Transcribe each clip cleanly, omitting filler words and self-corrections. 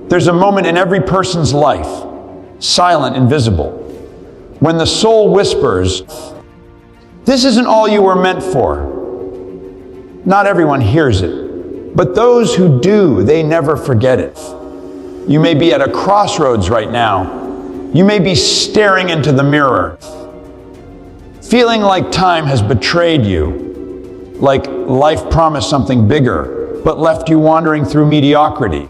There's a moment in every person's life, silent and visible, when the soul whispers, "This isn't all you were meant for." Not everyone hears it, but those who do, they never forget it. You may be at a crossroads right now. You may be staring into the mirror, feeling like time has betrayed you, like life promised something bigger, but left you wandering through mediocrity.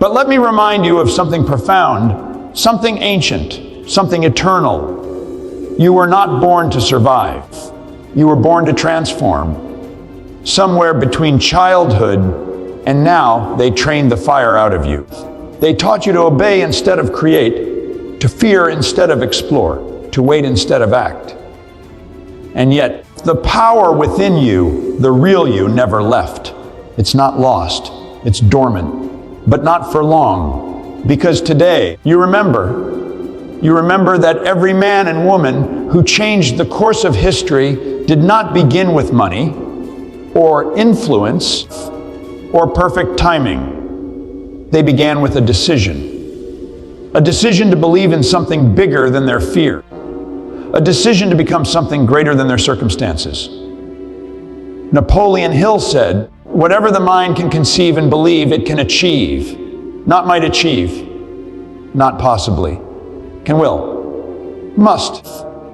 But let me remind you of something profound, something ancient, something eternal. You were not born to survive. You were born to transform. Somewhere between childhood and now, they trained the fire out of you. They taught you to obey instead of create, to fear instead of explore, to wait instead of act. And yet, the power within you, the real you, never left. It's not lost, it's dormant, but not for long. Because today, you remember that every man and woman who changed the course of history did not begin with money, or influence, or perfect timing. They began with a decision to believe in something bigger than their fear, a decision to become something greater than their circumstances. Napoleon Hill said, "Whatever the mind can conceive and believe, it can achieve. Not might achieve, not possibly, can will, must."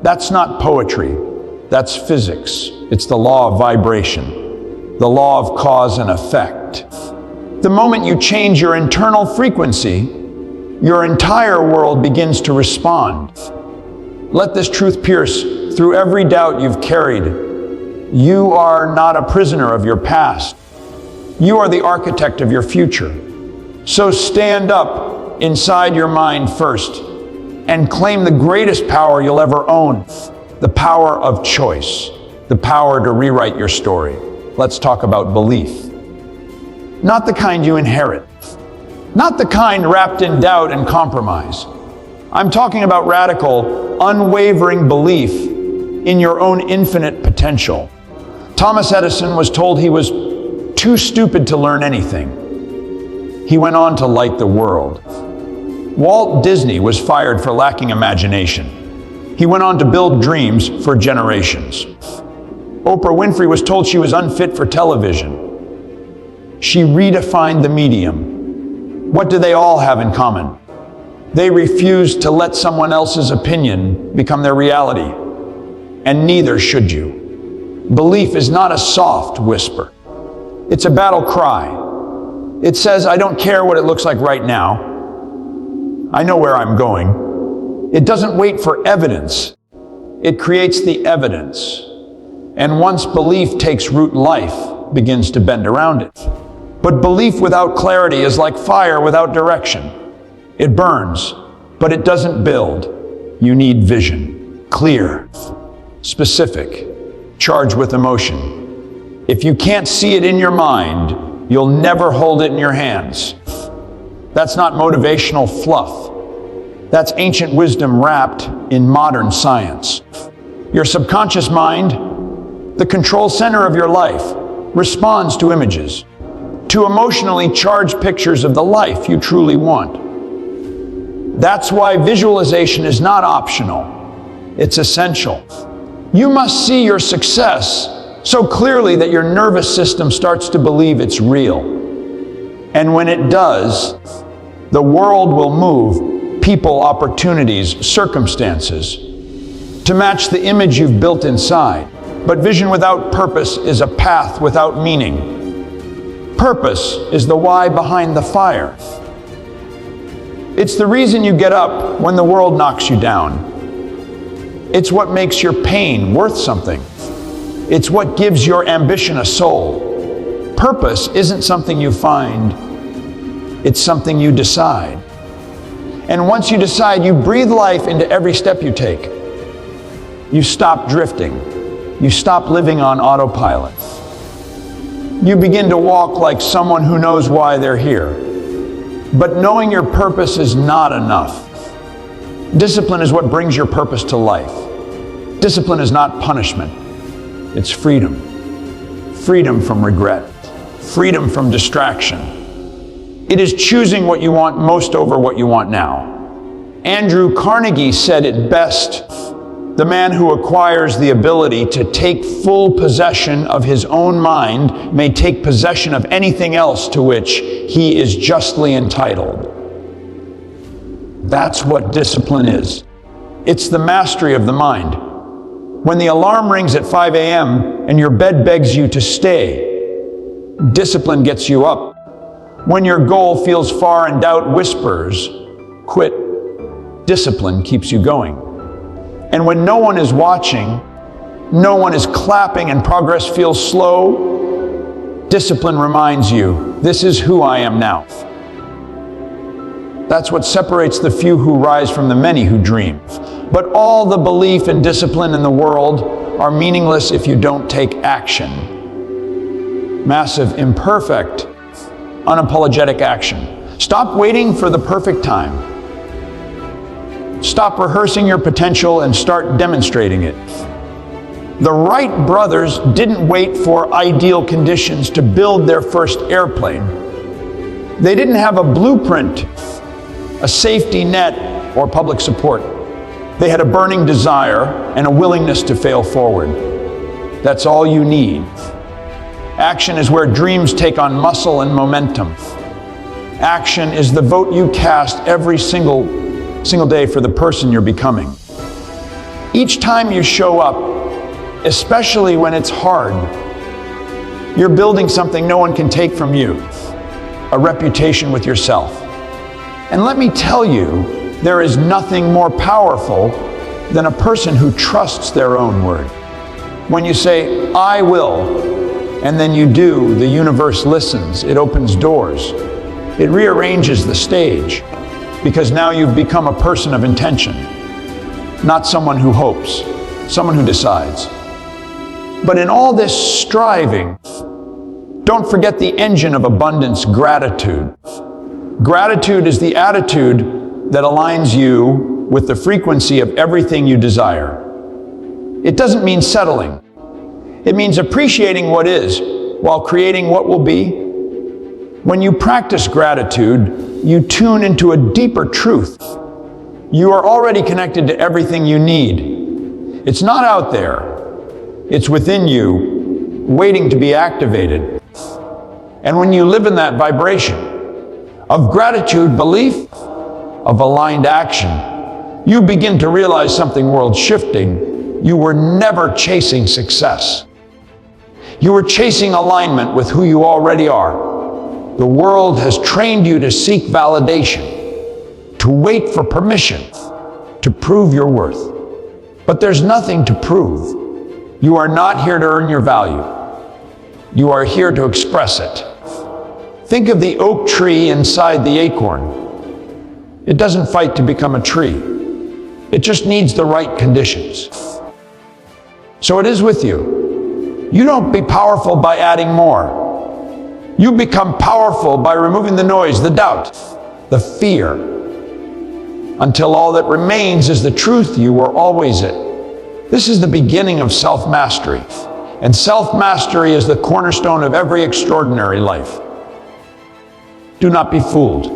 That's not poetry, that's physics. It's the law of vibration, the law of cause and effect. The moment you change your internal frequency, your entire world begins to respond. Let this truth pierce through every doubt you've carried. You are not a prisoner of your past. You are the architect of your future. So stand up inside your mind first and claim the greatest power you'll ever own, the power of choice, the power to rewrite your story. Let's talk about belief. Not the kind you inherit, not the kind wrapped in doubt and compromise. I'm talking about radical, unwavering belief in your own infinite potential. Thomas Edison was told he was too stupid to learn anything. He went on to light the world. Walt Disney was fired for lacking imagination. He went on to build dreams for generations. Oprah Winfrey was told she was unfit for television. She redefined the medium. What do they all have in common? They refused to let someone else's opinion become their reality. And neither should you. Belief is not a soft whisper. It's a battle cry. It says, "I don't care what it looks like right now. I know where I'm going." It doesn't wait for evidence. It creates the evidence. And once belief takes root, life begins to bend around it. But belief without clarity is like fire without direction. It burns, but it doesn't build. You need vision, clear, specific, charged with emotion. If you can't see it in your mind, you'll never hold it in your hands. That's not motivational fluff. That's ancient wisdom wrapped in modern science. Your subconscious mind, the control center of your life, responds to images, to emotionally charged pictures of the life you truly want. That's why visualization is not optional. It's essential. You must see your success so clearly that your nervous system starts to believe it's real. And when it does, the world will move, people, opportunities, circumstances, to match the image you've built inside. But vision without purpose is a path without meaning. Purpose is the why behind the fire. It's the reason you get up when the world knocks you down. It's what makes your pain worth something. It's what gives your ambition a soul. Purpose isn't something you find, it's something you decide. And once you decide, you breathe life into every step you take. You stop drifting. You stop living on autopilot. You begin to walk like someone who knows why they're here. But knowing your purpose is not enough. Discipline is what brings your purpose to life. Discipline is not punishment. It's freedom. Freedom from regret. Freedom from distraction. It is choosing what you want most over what you want now. Andrew Carnegie said it best: the man who acquires the ability to take full possession of his own mind may take possession of anything else to which he is justly entitled. That's what discipline is. It's the mastery of the mind. When the alarm rings at 5 a.m. and your bed begs you to stay, discipline gets you up. When your goal feels far and doubt whispers, quit. Discipline keeps you going. And when no one is watching, no one is clapping, and progress feels slow, discipline reminds you, this is who I am now. That's what separates the few who rise from the many who dream. But all the belief and discipline in the world are meaningless if you don't take action. Massive, imperfect, unapologetic action. Stop waiting for the perfect time. Stop rehearsing your potential and start demonstrating it. The Wright brothers didn't wait for ideal conditions to build their first airplane. They didn't have a blueprint, a safety net, or public support. They had a burning desire and a willingness to fail forward. That's all you need. Action is where dreams take on muscle and momentum. Action is the vote you cast every single day for the person you're becoming. Each time you show up, especially when it's hard, you're building something no one can take from you, a reputation with yourself. And let me tell you, there is nothing more powerful than a person who trusts their own word. When you say, I will, and then you do, the universe listens. It opens doors. It rearranges the stage, because now you've become a person of intention, not someone who hopes, someone who decides. But in all this striving, don't forget the engine of abundance, gratitude. Gratitude is the attitude that aligns you with the frequency of everything you desire. It doesn't mean settling. It means appreciating what is while creating what will be. When you practice gratitude, you tune into a deeper truth. You are already connected to everything you need. It's not out there. It's within you, waiting to be activated. And when you live in that vibration of gratitude, belief, of aligned action, you begin to realize something world-shifting. You were never chasing success. You were chasing alignment with who you already are. The world has trained you to seek validation, to wait for permission, to prove your worth. But there's nothing to prove. You are not here to earn your value. You are here to express it. Think of the oak tree inside the acorn. It doesn't fight to become a tree. It just needs the right conditions. So it is with you. You don't be powerful by adding more. You become powerful by removing the noise, the doubt, the fear, until all that remains is the truth you were always it. This is the beginning of self-mastery. And self-mastery is the cornerstone of every extraordinary life. Do not be fooled.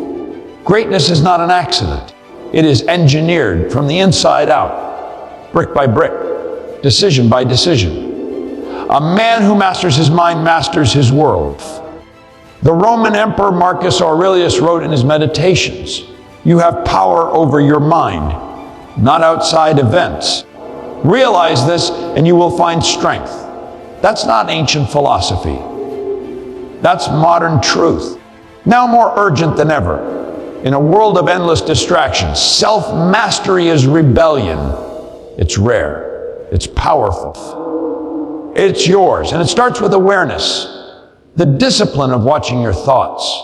Greatness is not an accident. It is engineered from the inside out, brick by brick, decision by decision. A man who masters his mind masters his world. The Roman Emperor Marcus Aurelius wrote in his Meditations, you have power over your mind, not outside events. Realize this and you will find strength. That's not ancient philosophy. That's modern truth. Now more urgent than ever. In a world of endless distractions, self-mastery is rebellion. It's rare. It's powerful. It's yours. And it starts with awareness. The discipline of watching your thoughts.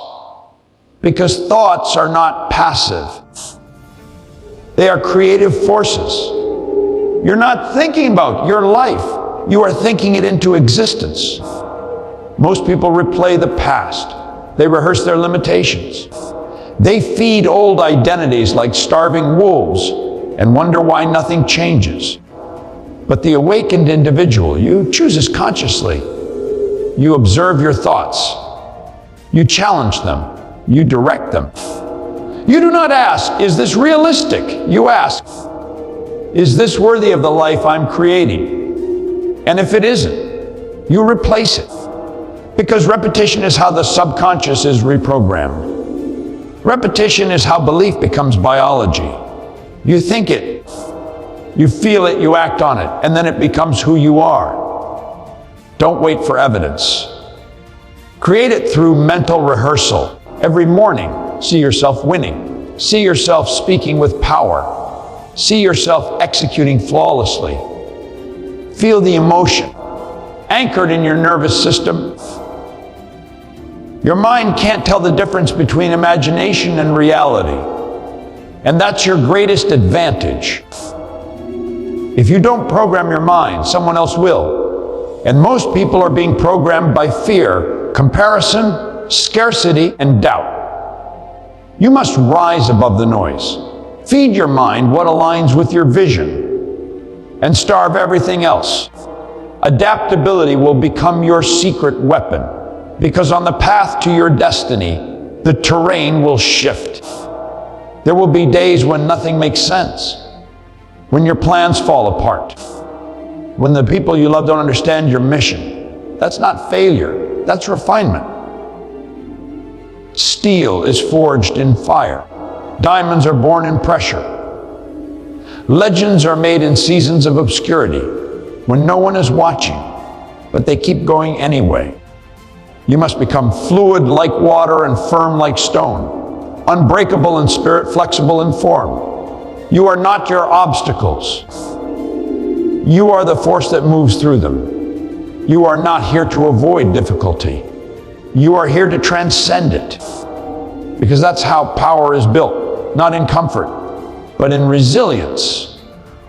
Because thoughts are not passive. They are creative forces. You're not thinking about your life. You are thinking it into existence. Most people replay the past. They rehearse their limitations. They feed old identities like starving wolves and wonder why nothing changes. But the awakened individual, you chooses consciously. You observe your thoughts. You challenge them. You direct them. You do not ask, is this realistic? You ask, is this worthy of the life I'm creating? And if it isn't, you replace it. Because repetition is how the subconscious is reprogrammed. Repetition is how belief becomes biology. You think it, you feel it, you act on it, and then it becomes who you are. Don't wait for evidence. Create it through mental rehearsal. Every morning, see yourself winning. See yourself speaking with power. See yourself executing flawlessly. Feel the emotion, anchored in your nervous system. Your mind can't tell the difference between imagination and reality. And that's your greatest advantage. If you don't program your mind, someone else will. And most people are being programmed by fear, comparison, scarcity, and doubt. You must rise above the noise. Feed your mind what aligns with your vision, and starve everything else. Adaptability will become your secret weapon, because on the path to your destiny, the terrain will shift. There will be days when nothing makes sense, when your plans fall apart, when the people you love don't understand your mission. That's not failure, that's refinement. Steel is forged in fire. Diamonds are born in pressure. Legends are made in seasons of obscurity, when no one is watching, but they keep going anyway. You must become fluid like water and firm like stone, unbreakable in spirit, flexible in form. You are not your obstacles. You are the force that moves through them. You are not here to avoid difficulty. You are here to transcend it. Because that's how power is built, not in comfort, but in resilience.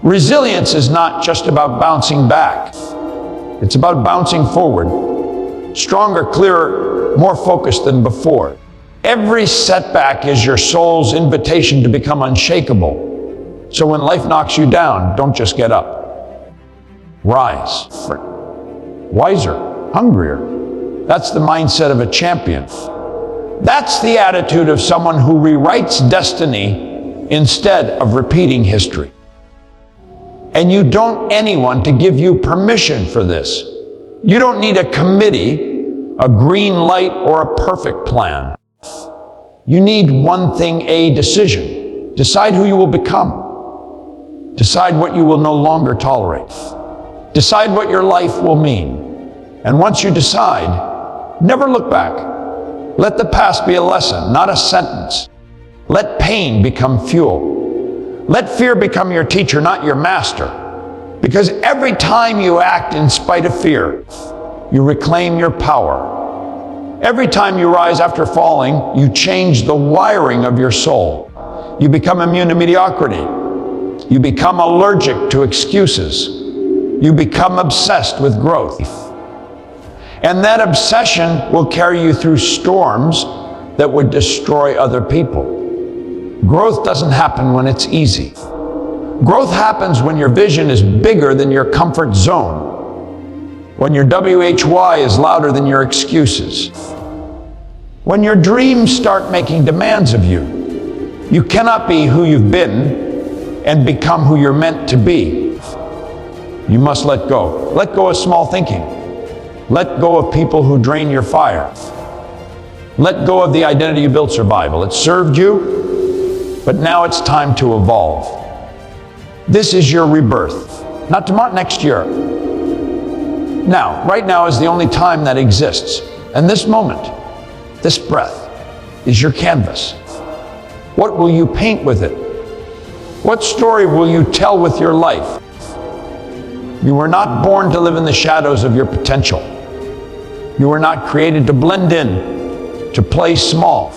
Resilience is not just about bouncing back. It's about bouncing forward, stronger, clearer, more focused than before. Every setback is your soul's invitation to become unshakable. So when life knocks you down, don't just get up. Rise, wiser, hungrier. That's the mindset of a champion. That's the attitude of someone who rewrites destiny instead of repeating history. And you don't anyone to give you permission for this. You don't need a committee, a green light, or a perfect plan. You need one thing, a decision. Decide who you will become. Decide what you will no longer tolerate. Decide what your life will mean. And once you decide, never look back. Let the past be a lesson, not a sentence. Let pain become fuel. Let fear become your teacher, not your master. Because every time you act in spite of fear, you reclaim your power. Every time you rise after falling, you change the wiring of your soul. You become immune to mediocrity. You become allergic to excuses. You become obsessed with growth. And that obsession will carry you through storms that would destroy other people. Growth doesn't happen when it's easy. Growth happens when your vision is bigger than your comfort zone. When your WHY is louder than your excuses. When your dreams start making demands of you. You cannot be who you've been and become who you're meant to be. You must let go. Let go of small thinking. Let go of people who drain your fire. Let go of the identity you built survival. It served you, but now it's time to evolve. This is your rebirth, not tomorrow, next year. Now, right now is the only time that exists. And this moment, this breath, is your canvas. What will you paint with it? What story will you tell with your life? You were not born to live in the shadows of your potential. You were not created to blend in, to play small,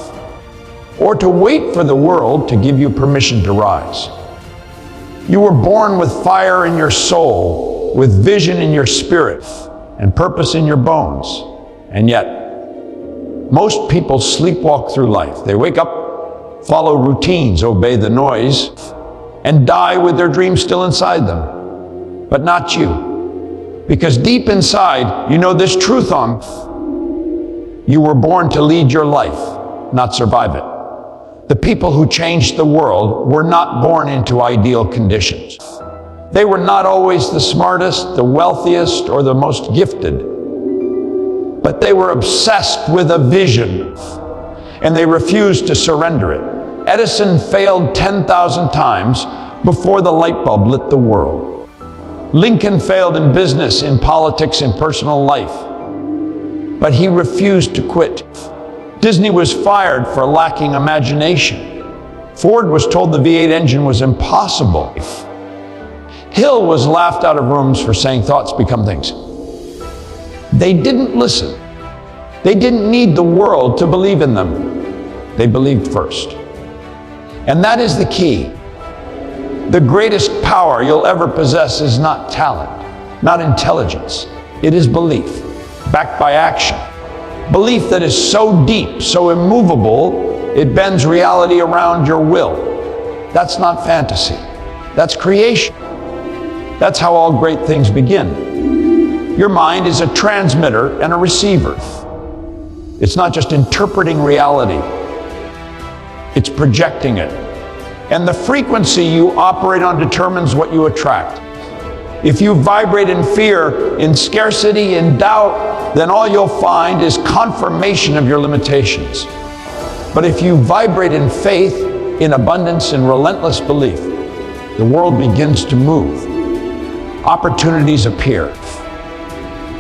or to wait for the world to give you permission to rise. You were born with fire in your soul, with vision in your spirit, and purpose in your bones. And yet, most people sleepwalk through life. They wake up, follow routines, obey the noise, and die with their dreams still inside them. But not you. Because deep inside, you know this truth you were born to lead your life. not survive it. The people who changed the world were not born into ideal conditions. They were not always the smartest, the wealthiest, or the most gifted. But they were obsessed with a vision, and they refused to surrender it. Edison failed 10,000 times before the light bulb lit the world. Lincoln failed in business, in politics, in personal life. But he refused to quit. Disney was fired for lacking imagination. Ford was told the V8 engine was impossible. Hill was laughed out of rooms for saying thoughts become things. They didn't listen. They didn't need the world to believe in them. They believed first. And that is the key. The greatest power you'll ever possess is not talent, not intelligence. It is belief, backed by action. Belief that is so deep, so immovable, it bends reality around your will. That's not fantasy. That's creation. That's how all great things begin. Your mind is a transmitter and a receiver. It's not just interpreting reality. It's projecting it. And the frequency you operate on determines what you attract. If you vibrate in fear, in scarcity, in doubt, then all you'll find is confirmation of your limitations. But if you vibrate in faith, in abundance, in relentless belief, the world begins to move. Opportunities appear.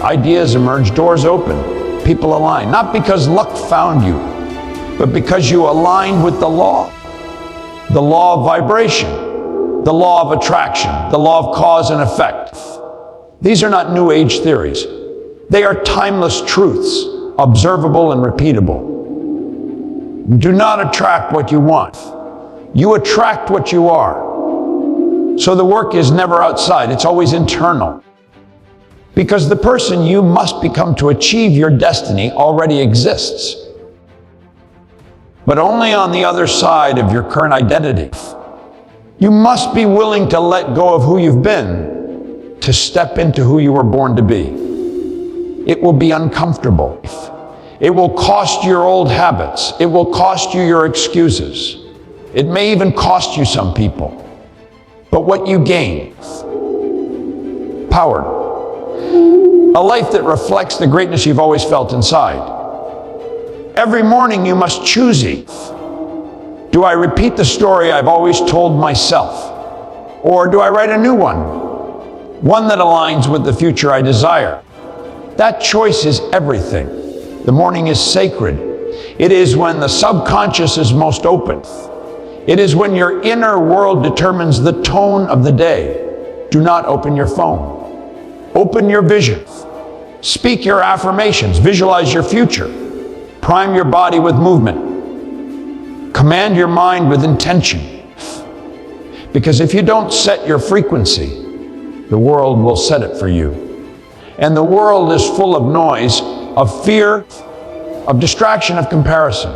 Ideas emerge, doors open, people align. Not because luck found you, but because you aligned with the law. The law of vibration, the law of attraction, the law of cause and effect. These are not New Age theories. They are timeless truths, observable and repeatable. You do not attract what you want. You attract what you are. So the work is never outside, it's always internal. Because the person you must become to achieve your destiny already exists. But only on the other side of your current identity. You must be willing to let go of who you've been to step into who you were born to be. It will be uncomfortable. It will cost you your old habits. It will cost you your excuses. It may even cost you some people. But what you gain? Power. A life that reflects the greatness you've always felt inside. Every morning you must choose it. Do I repeat the story I've always told myself? Or do I write a new one? One that aligns with the future I desire. That choice is everything. The morning is sacred. It is when the subconscious is most open. It is when your inner world determines the tone of the day. Do not open your phone. Open your vision. Speak your affirmations. Visualize your future. Prime your body with movement. Command your mind with intention. Because if you don't set your frequency, the world will set it for you. And the world is full of noise, of fear, of distraction, of comparison.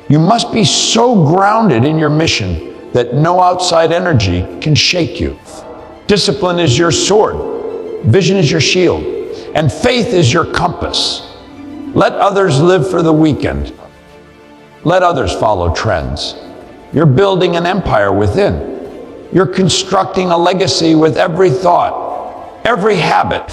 You must be so grounded in your mission that no outside energy can shake you. Discipline is your sword, vision is your shield, and faith is your compass. Let others live for the weekend. Let others follow trends. You're building an empire within. You're constructing a legacy with every thought, every habit,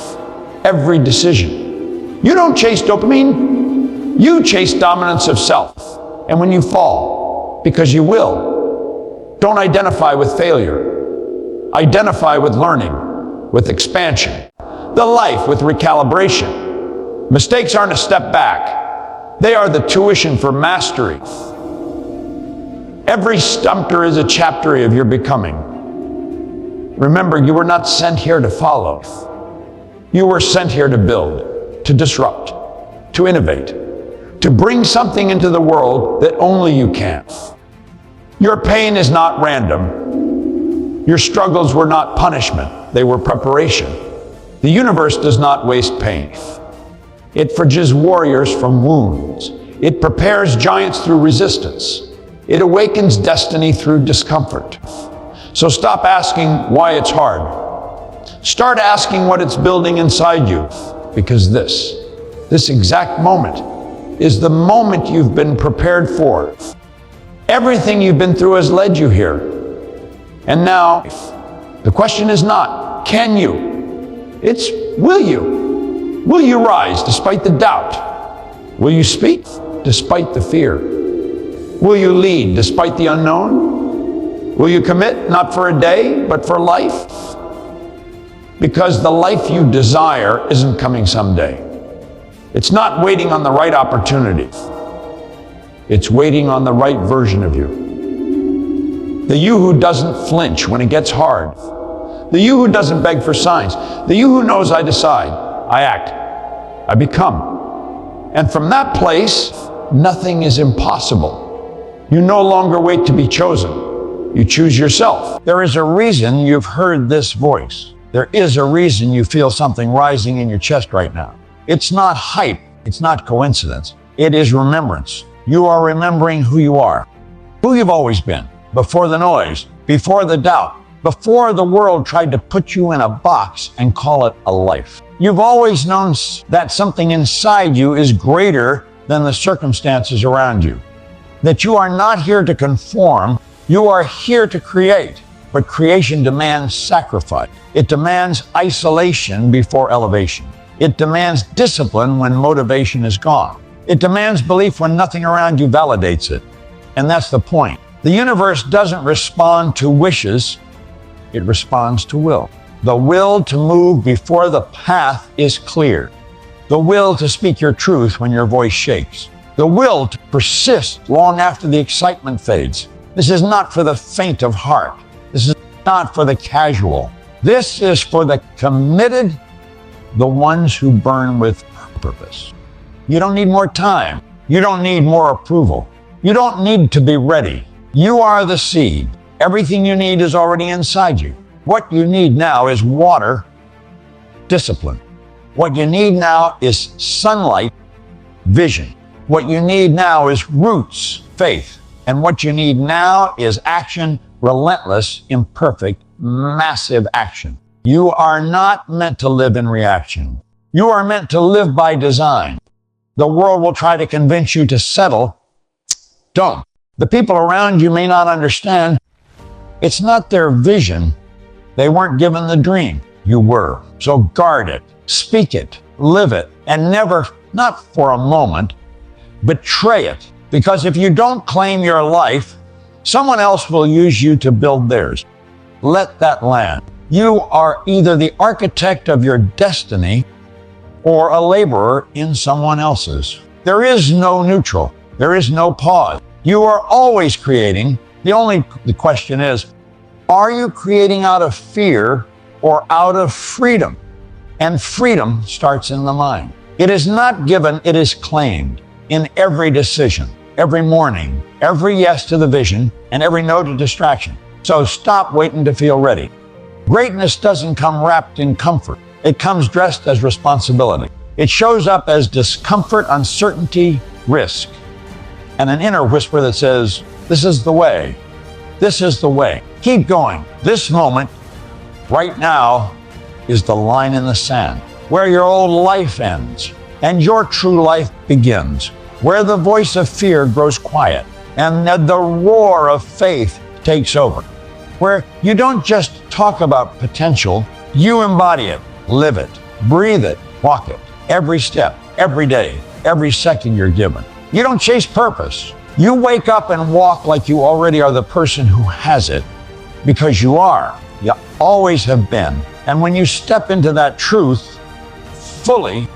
every decision. You don't chase dopamine. You chase dominance of self. And when you fall, because you will, don't identify with failure. Identify with learning, with expansion. The life with recalibration. Mistakes aren't a step back. They are the tuition for mastery. Every stumpter is a chapter of your becoming. Remember, you were not sent here to follow. You were sent here to build, to disrupt, to innovate, to bring something into the world that only you can. Your pain is not random. Your struggles were not punishment. They were preparation. The universe does not waste pain. It forges warriors from wounds. It prepares giants through resistance. It awakens destiny through discomfort. So stop asking why it's hard. Start asking what it's building inside you. Because this exact moment is the moment you've been prepared for. Everything you've been through has led you here. And now, the question is not, can you? It's, will you? Will you rise despite the doubt? Will you speak despite the fear? Will you lead despite the unknown? Will you commit not for a day, but for life? Because the life you desire isn't coming someday. It's not waiting on the right opportunity. It's waiting on the right version of you. The you who doesn't flinch when it gets hard. The you who doesn't beg for signs. The you who knows I decide, I act, I become. And from that place, nothing is impossible. You no longer wait to be chosen. You choose yourself. There is a reason you've heard this voice. There is a reason you feel something rising in your chest right now. It's not hype. It's not coincidence. It is remembrance. You are remembering who you are, who you've always been, before the noise, before the doubt, before the world tried to put you in a box and call it a life. You've always known that something inside you is greater than the circumstances around you, that you are not here to conform, you are here to create. But creation demands sacrifice. It demands isolation before elevation. It demands discipline when motivation is gone. It demands belief when nothing around you validates it. And that's the point. The universe doesn't respond to wishes, it responds to will. The will to move before the path is clear. The will to speak your truth when your voice shakes. The will to persist long after the excitement fades. This is not for the faint of heart. This is not for the casual. This is for the committed, the ones who burn with purpose. You don't need more time. You don't need more approval. You don't need to be ready. You are the seed. Everything you need is already inside you. What you need now is water, discipline. What you need now is sunlight, vision. What you need now is roots, faith. And what you need now is action, relentless, imperfect, massive action. You are not meant to live in reaction. You are meant to live by design. The world will try to convince you to settle. Don't. The people around you may not understand. It's not their vision. They weren't given the dream. You were. So guard it, speak it, live it, and never, not for a moment, betray it. Because if you don't claim your life, someone else will use you to build theirs. Let that land. You are either the architect of your destiny or a laborer in someone else's. There is no neutral. There is no pause. You are always creating. The question is, are you creating out of fear or out of freedom? And freedom starts in the mind. It is not given, it is claimed in every decision, every morning, every yes to the vision, and every no to distraction. So stop waiting to feel ready. Greatness doesn't come wrapped in comfort. It comes dressed as responsibility. It shows up as discomfort, uncertainty, risk, and an inner whisper that says, this is the way. This is the way. Keep going. This moment, right now, is the line in the sand, where your old life ends and your true life begins, where the voice of fear grows quiet and the roar of faith takes over, where you don't just talk about potential, you embody it, live it, breathe it, walk it, every step, every day, every second you're given. You don't chase purpose. You wake up and walk like you already are the person who has it, because you are. You always have been. And when you step into that truth fully,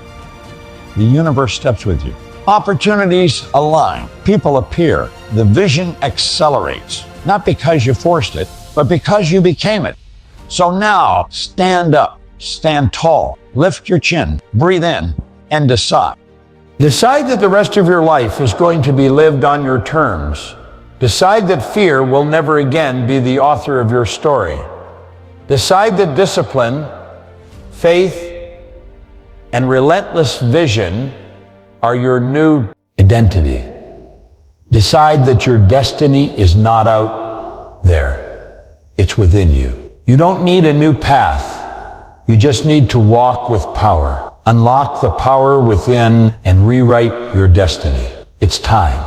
the universe steps with you. Opportunities align. People appear. The vision accelerates. Not because you forced it, but because you became it. So now, stand up, stand tall, lift your chin, breathe in, and decide. Decide that the rest of your life is going to be lived on your terms. Decide that fear will never again be the author of your story. Decide that discipline, faith, and relentless vision are your new identity. Decide that your destiny is not out there. It's within you. You don't need a new path. You just need to walk with power. Unlock the power within and rewrite your destiny. It's time.